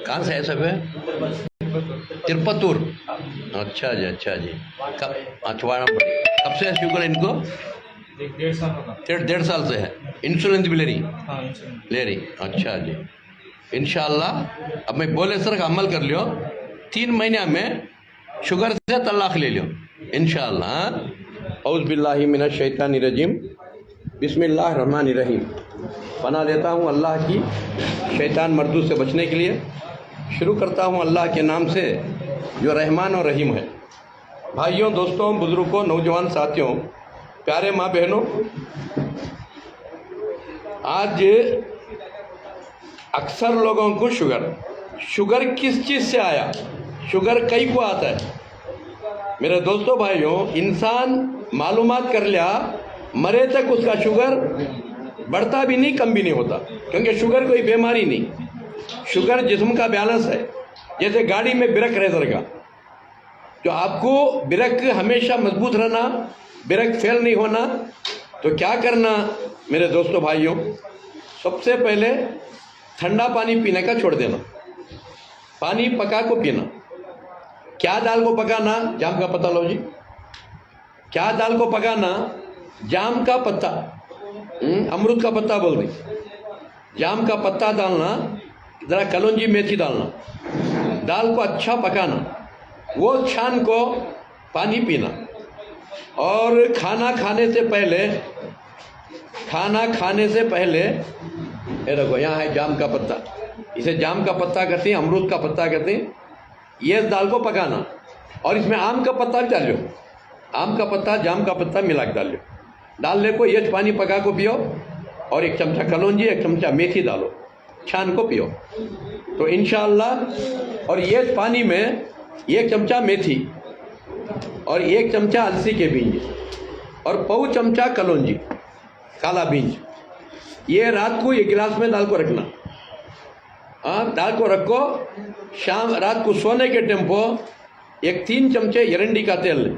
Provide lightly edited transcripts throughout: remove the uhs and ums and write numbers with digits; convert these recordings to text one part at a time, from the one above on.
कहाँ से है सब है? तिरुपतुर। अच्छा जी, अच्छा जी। कब अछवाड़ा पड़ी, कब से है शुगर इनको? 1.5 साल होगा। 1.5 साल से है। इंसुलिन भी ले रही? हाँ, इंसुलिन ले रही, अच्छा जी। इंशाअल्लाह अब मैं बोले सर का अमल कर लियो, 3 महीने में शुगर से तलाक ले लियो इंशाअल्लाह। औज़ बिल्लाहि मिनश शैतानिर रजीम, बिस्मिल्लाहिर रहमानिर रहीम। पनाह लेता हूँ अल्लाह की शैतान मर्दू से बचने के लिए। शुरू करता हूँ अल्लाह के नाम से जो रहमान और रहीम है। भाइयों, दोस्तों, बुज़ुर्गों, नौजवान साथियों, प्यारे माँ बहनों, आज अक्सर लोगों को शुगर किस चीज़ से आया, शुगर कई को आता है। मेरे दोस्तों भाइयों, इंसान मालूमात कर लिया मरे तक उसका शुगर बढ़ता भी नहीं, कम भी नहीं होता, क्योंकि शुगर कोई बीमारी नहीं। शुगर जिस्म का बैलेंस है, जैसे गाड़ी में ब्रेक रेजर का। तो आपको ब्रेक हमेशा मजबूत रहना, ब्रेक फेल नहीं होना, तो क्या करना मेरे दोस्तों भाइयों, सबसे पहले ठंडा पानी पीने का छोड़ देना, पानी पका को पीना। क्या दाल को पकाना? जाम का पत्ता लो जी। क्या दाल को पकाना? जाम का पत्ता, अमरूद का पत्ता बोल रही, जाम का पत्ता डालना, ज़रा कलौंजी मेथी डालना, दाल को अच्छा पकाना, वो छान को पानी पीना। और खाना खाने से पहले ये देखो यहाँ है जाम का पत्ता, इसे जाम का पत्ता कहते हैं, अमरूद का पत्ता कहते हैं। ये दाल को पकाना और इसमें आम का पत्ता भी डालो, आम का पत्ता जाम का पत्ता मिला के डालने को ये पानी पका को पियो। और 1 चमचा कलौंजी, 1 चमचा मेथी डालो, छान को पियो तो इंशाअल्लाह। और ये पानी में 1 चमचा मेथी और 1 चमचा अलसी के बीज और पौ चमचा कलौंजी काला बीज, ये रात को 1 गिलास में डाल को रखना। दाल को रखो, शाम रात को सोने के टेम्पो 3 चमचे एरंडी का तेल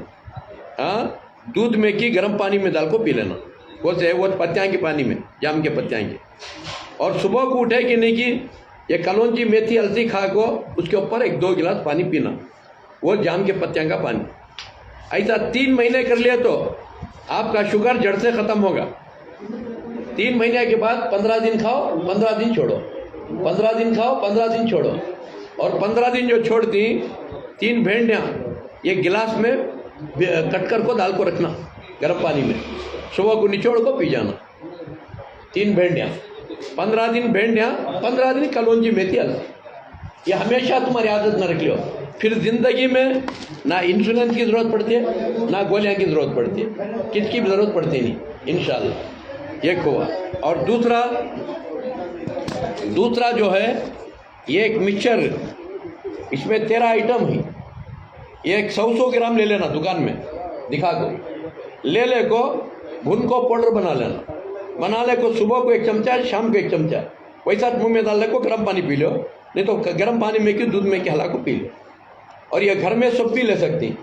दूध में की गर्म पानी में डाल को पी लेना, वो पत्तियाँ के पानी में, जाम के पत्तियाँ के। और सुबह को उठे कि नहीं कि ये कलौंजी मेथी अलसी खा को उसके ऊपर 1-2 गिलास पानी पीना, वो जाम के पत्तियाँ का पानी। ऐसा 3 महीने कर लिया तो आपका शुगर जड़ से ख़त्म होगा। 3 महीने के बाद 15 दिन खाओ, 15 दिन छोड़ो, 15 दिन खाओ, 15 दिन छोड़ो। और 15 दिन जो छोड़ दी, 3 भेंडियाँ 1 गिलास में कट कर को डाल को रखना गर्म पानी में, सुबह को निचोड़ को पी जाना। 3 भेंडियाँ, 15 दिन भेंडियाँ, 15 दिन कलौंजी मेथी अलसी। ये हमेशा तुम्हारी आदत न रख लो, फिर ज़िंदगी में ना इंसुलिन की ज़रूरत पड़ती है, ना गोलियाँ की ज़रूरत पड़ती है, किसकी भी ज़रूरत पड़ती नहीं इंशाअल्लाह। ये हुआ। और दूसरा जो है, ये एक मिक्सचर, इसमें 13 आइटम है। ये 100 ग्राम ले लेना, दुकान में दिखा को ले को भुन को पाउडर बना ले को, सुबह को 1 चमचा, शाम को 1 चमचा, वैसा मुंह में डालने को गर्म पानी पी लो, नहीं तो गर्म पानी में क्यों दूध में क्या हला को पी लो। और ये घर में सब भी ले सकती,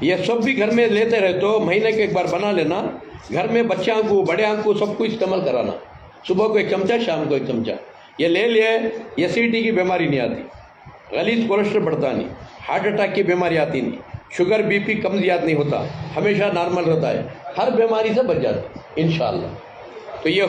ये सब भी घर में लेते रहे तो महीने के 1 बार बना लेना, घर में बच्चों को बड़े को सबको इस्तेमाल कराना। सुबह को 1 चमचा, शाम को 1 चमचा ये ले लिए, एसिडिटी की बीमारी नहीं आती, गलीज कोलेस्ट्रॉल बढ़ता नहीं, हार्ट अटैक की बीमारी आती नहीं, शुगर बीपी कम ज़्यादा नहीं होता, हमेशा नॉर्मल रहता है, हर बीमारी से बच जाता है इंशाअल्लाह। तो ये